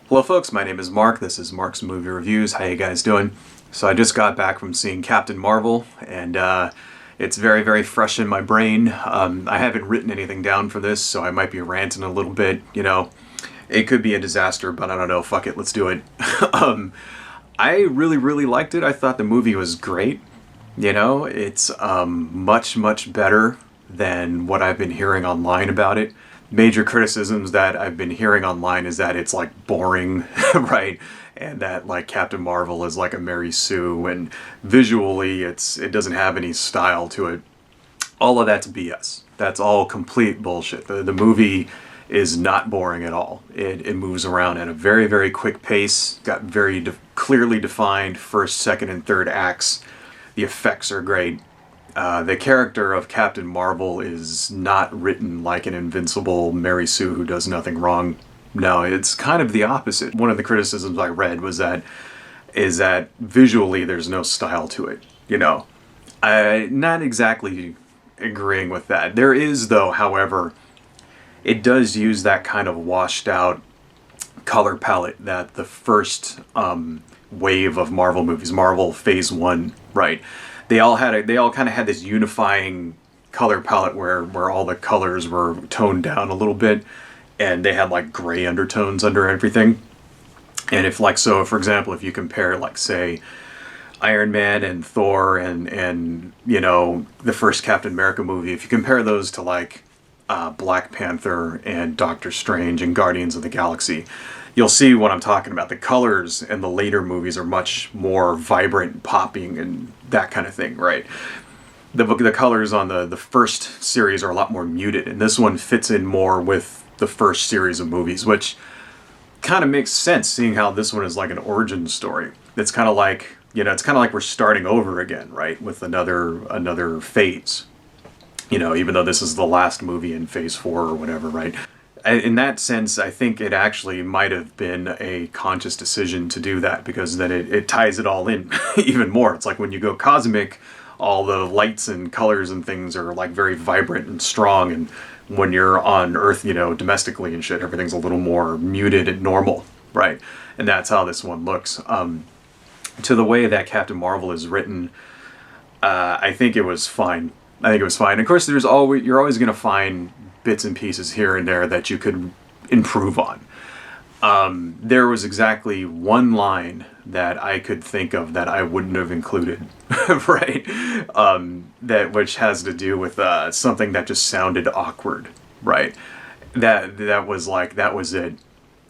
Hello folks, my name is Mark. This is Mark's Movie Reviews. How you guys doing? So I just got back from seeing Captain Marvel, and it's very, very fresh in my brain. I haven't written anything down for this, so I might be ranting a little bit. You know, it could be a disaster, but I don't know. Fuck it, let's do it. I really, really liked it. I thought the movie was great. You know, it's much, much better than what I've been hearing online about it. Major criticisms that I've been hearing online is that it's like boring, right? And that like Captain Marvel is like a Mary Sue, and visually it doesn't have any style to it. All of that's BS. That's all complete bullshit. The movie is not boring at all. It moves around at a very, very quick pace. Got very clearly defined first, second, and third acts. The effects are great. The character of Captain Marvel is not written like an invincible Mary Sue who does nothing wrong. No, it's kind of the opposite. One of the criticisms I read was that visually there's no style to it. You know, not exactly agreeing with that. There is, though, however, it does use that kind of washed out color palette that the first wave of Marvel movies, Marvel Phase 1, right? They all kind of had this unifying color palette where all the colors were toned down a little bit, and they had like gray undertones under everything. And if like, so for example, if you compare like say Iron Man and Thor and you know, the first Captain America movie, if you compare those to like Black Panther and Doctor Strange and Guardians of the Galaxy, you'll see what I'm talking about. The colors in the later movies are much more vibrant, popping, and that kind of thing, right? The colors on the first series are a lot more muted, and this one fits in more with the first series of movies, which kind of makes sense, seeing how this one is like an origin story. It's kind of like, you know, it's kind of like we're starting over again, right, with another phase. You know, even though this is the last movie in Phase 4 or whatever, right? In that sense, I think it actually might have been a conscious decision to do that, because then it ties it all in even more. It's like when you go cosmic, all the lights and colors and things are like very vibrant and strong, and when you're on Earth, you know, domestically and shit, everything's a little more muted and normal, right? And that's how this one looks. To the way that Captain Marvel is written, I think it was fine. I think it was fine. Of course, you're always going to find bits and pieces here and there that you could improve on. There was exactly one line that I could think of that I wouldn't have included, right? Which has to do with something that just sounded awkward, right? That was it.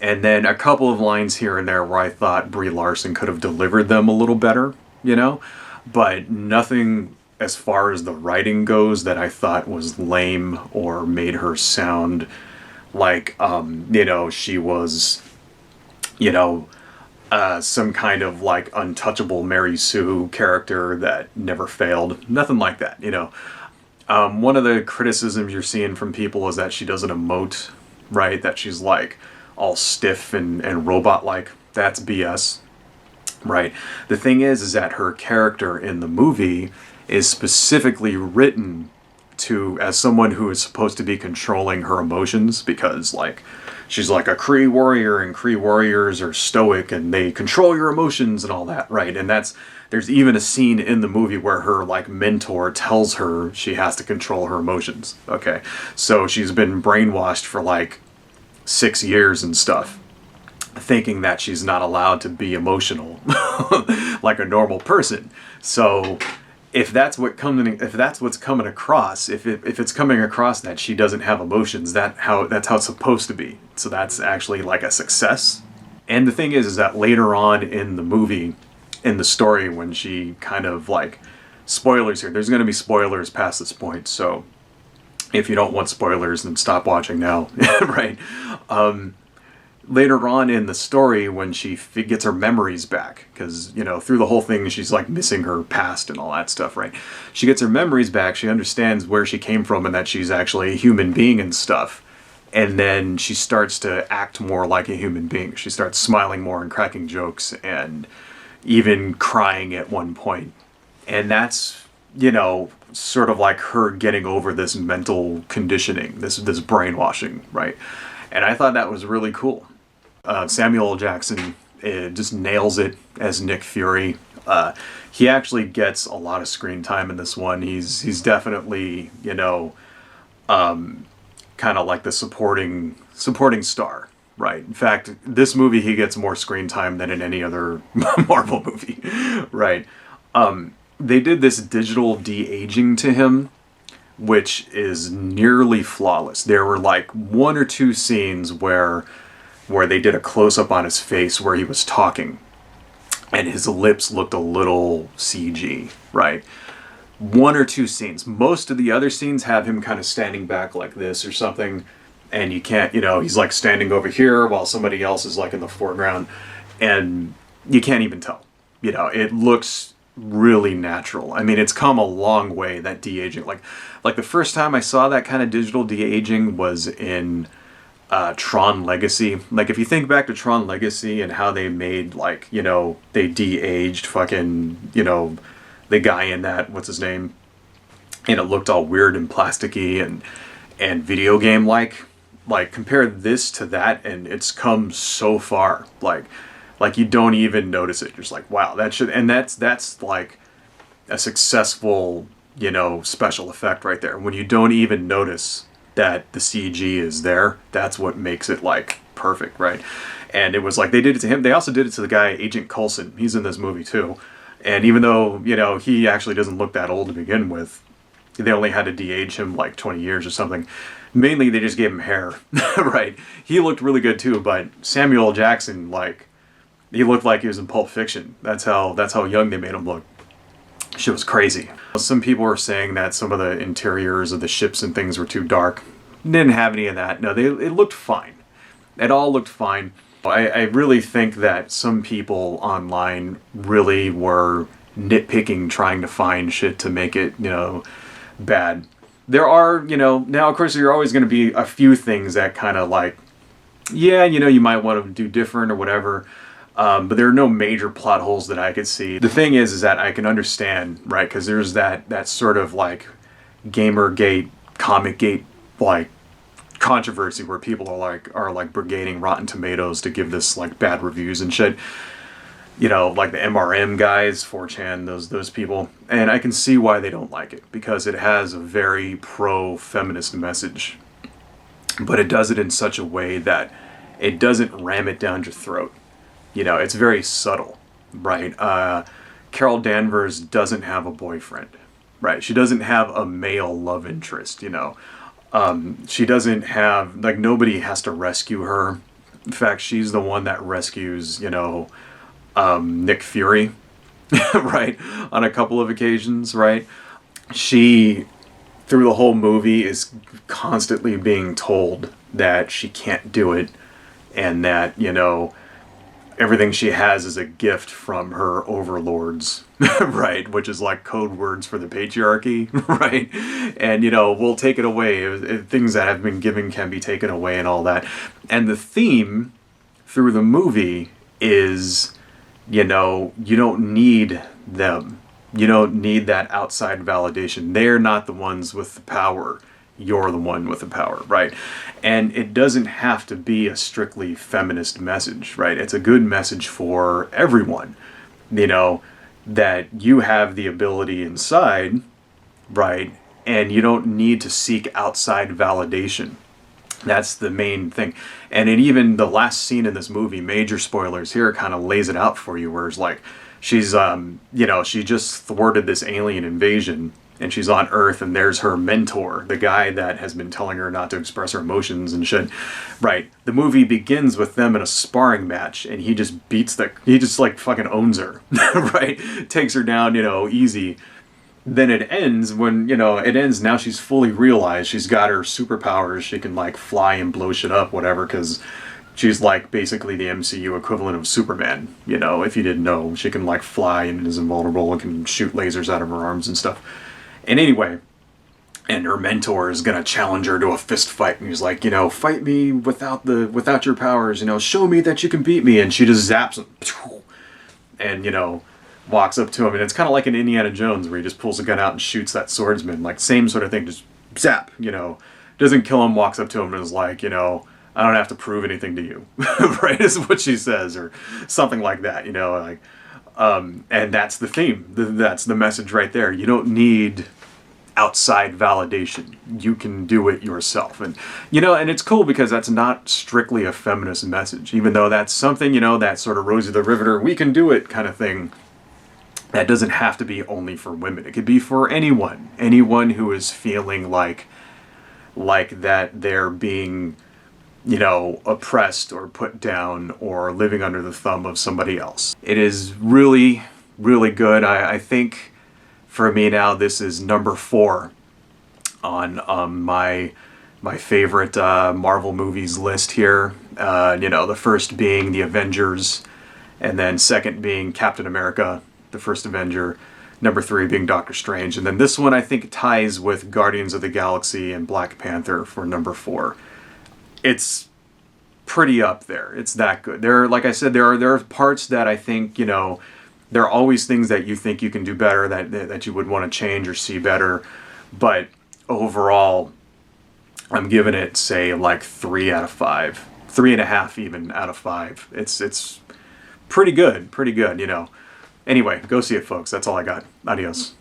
And then a couple of lines here and there where I thought Brie Larson could have delivered them a little better, you know? But nothing as far as the writing goes that I thought was lame or made her sound like, you know, she was, you know, some kind of like untouchable Mary Sue character that never failed. Nothing like that, you know. One of the criticisms you're seeing from people is that she doesn't emote, right? That she's like all stiff and robot-like. That's BS, right? The thing is that her character in the movie is specifically written to as someone who is supposed to be controlling her emotions, because like she's like a Kree warrior, and Kree warriors are stoic and they control your emotions and all that, right? And there's even a scene in the movie where her like mentor tells her she has to control her emotions. Okay, so she's been brainwashed for like 6 years and stuff, thinking that she's not allowed to be emotional like a normal person. So if that's what's coming across, if it's coming across that she doesn't have emotions, that's how it's supposed to be. So that's actually like a success. And the thing is that later on in the movie, in the story, when she kind of like, spoilers here, there's going to be spoilers past this point, so if you don't want spoilers, then stop watching now, right? Later on in the story, when she gets her memories back, because, you know, through the whole thing, she's like missing her past and all that stuff, right? She gets her memories back, she understands where she came from and that she's actually a human being and stuff. And then she starts to act more like a human being. She starts smiling more and cracking jokes and even crying at one point. And that's, you know, sort of like her getting over this mental conditioning, this brainwashing, right? And I thought that was really cool. Samuel L. Jackson just nails it as Nick Fury. He actually gets a lot of screen time in this one. He's definitely, you know, kind of like the supporting star, right? In fact, this movie he gets more screen time than in any other Marvel movie, right? They did this digital de-aging to him, which is nearly flawless. There were like one or two scenes where they did a close-up on his face where he was talking and his lips looked a little CG, right? One or two scenes. Most of the other scenes have him kind of standing back like this or something, and you can't, you know, he's like standing over here while somebody else is like in the foreground, and you can't even tell. You know, it looks really natural. I mean, it's come a long way, that de-aging. Like the first time I saw that kind of digital de-aging was in Tron Legacy. Like, if you think back to Tron Legacy and how they made, like, you know, they de-aged fucking, you know, the guy in that, what's his name? And it looked all weird and plasticky and video game like compare this to that and it's come so far. Like you don't even notice it. You're just like, wow, that's like a successful, you know, special effect right there. When you don't even notice that the CG is there, that's what makes it like perfect, right? And it was like they did it to him. They also did it to the guy Agent Coulson. He's in this movie too. And even though, you know, he actually doesn't look that old to begin with, they only had to de-age him like 20 years or something. Mainly they just gave him hair, right? He looked really good too, but Samuel L. Jackson, like, he looked like he was in Pulp Fiction. That's how young they made him look. Shit was crazy. Some people were saying that some of the interiors of the ships and things were too dark. Didn't have any of that. No, it looked fine. It all looked fine. I really think that some people online really were nitpicking, trying to find shit to make it, you know, bad. There are, you know, now of course there are always going to be a few things that kind of like, yeah, you know, you might want to do different or whatever. But there are no major plot holes that I could see. The thing is that I can understand, right? Because there's that sort of like Gamergate, Comicgate, like controversy where people are like brigading Rotten Tomatoes to give this like bad reviews and shit. You know, like the MRM guys, 4chan, those people. And I can see why they don't like it, because it has a very pro-feminist message. But it does it in such a way that it doesn't ram it down your throat. You know, it's very subtle, right? Carol Danvers doesn't have a boyfriend, right? She doesn't have a male love interest, you know. She doesn't have, like, nobody has to rescue her. In fact, she's the one that rescues, you know, Nick Fury, right? On a couple of occasions, right? She, through the whole movie, is constantly being told that she can't do it and that, you know, everything she has is a gift from her overlords, right? Which is like code words for the patriarchy, right? And, you know, we'll take it away. Things that have been given can be taken away and all that. And the theme through the movie is, you know, you don't need them. You don't need that outside validation. They're not the ones with the power. You're the one with the power, right? And it doesn't have to be a strictly feminist message, right? It's a good message for everyone, you know, that you have the ability inside, right? And you don't need to seek outside validation. That's the main thing. And it even, the last scene in this movie, major spoilers here, kind of lays it out for you, where it's like, she's, you know, she just thwarted this alien invasion, and she's on Earth, and there's her mentor, the guy that has been telling her not to express her emotions and shit. Right. The movie begins with them in a sparring match, and he just he just like fucking owns her, right? Takes her down, you know, easy. Then it ends when, you know, it ends, now she's fully realized she's got her superpowers, she can like fly and blow shit up, whatever, because she's like basically the MCU equivalent of Superman, you know, if you didn't know. She can like fly and is invulnerable and can shoot lasers out of her arms and stuff. And anyway, and her mentor is gonna challenge her to a fist fight, and he's like, you know, fight me without your powers, you know, show me that you can beat me, and she just zaps him, and, you know, walks up to him, and it's kind of like an Indiana Jones where he just pulls a gun out and shoots that swordsman, like same sort of thing, just zap, you know, doesn't kill him, walks up to him and is like, you know, I don't have to prove anything to you, right? Is what she says, or something like that, you know, like, and that's the theme. That's the message right there. You don't need outside validation. You can do it yourself. And, you know, and it's cool because that's not strictly a feminist message, even though that's something, you know, that sort of Rosie the Riveter, we can do it kind of thing. That doesn't have to be only for women. It could be for anyone who is feeling like that they're being, you know, oppressed or put down or living under the thumb of somebody else. It is really, really good. I think for me now, this is number 4 on my favorite Marvel movies list here. You know, the first being The Avengers, and then second being Captain America, the first Avenger, number 3 being Doctor Strange, and then this one I think ties with Guardians of the Galaxy and Black Panther for number 4. It's pretty up there. It's that good. Like I said, there are parts that I think, you know, there are always things that you think you can do better, that you would want to change or see better, but overall, I'm giving it, say, like 3 out of 5, 3.5 even out of 5. It's pretty good, you know. Anyway, go see it, folks. That's all I got. Adios.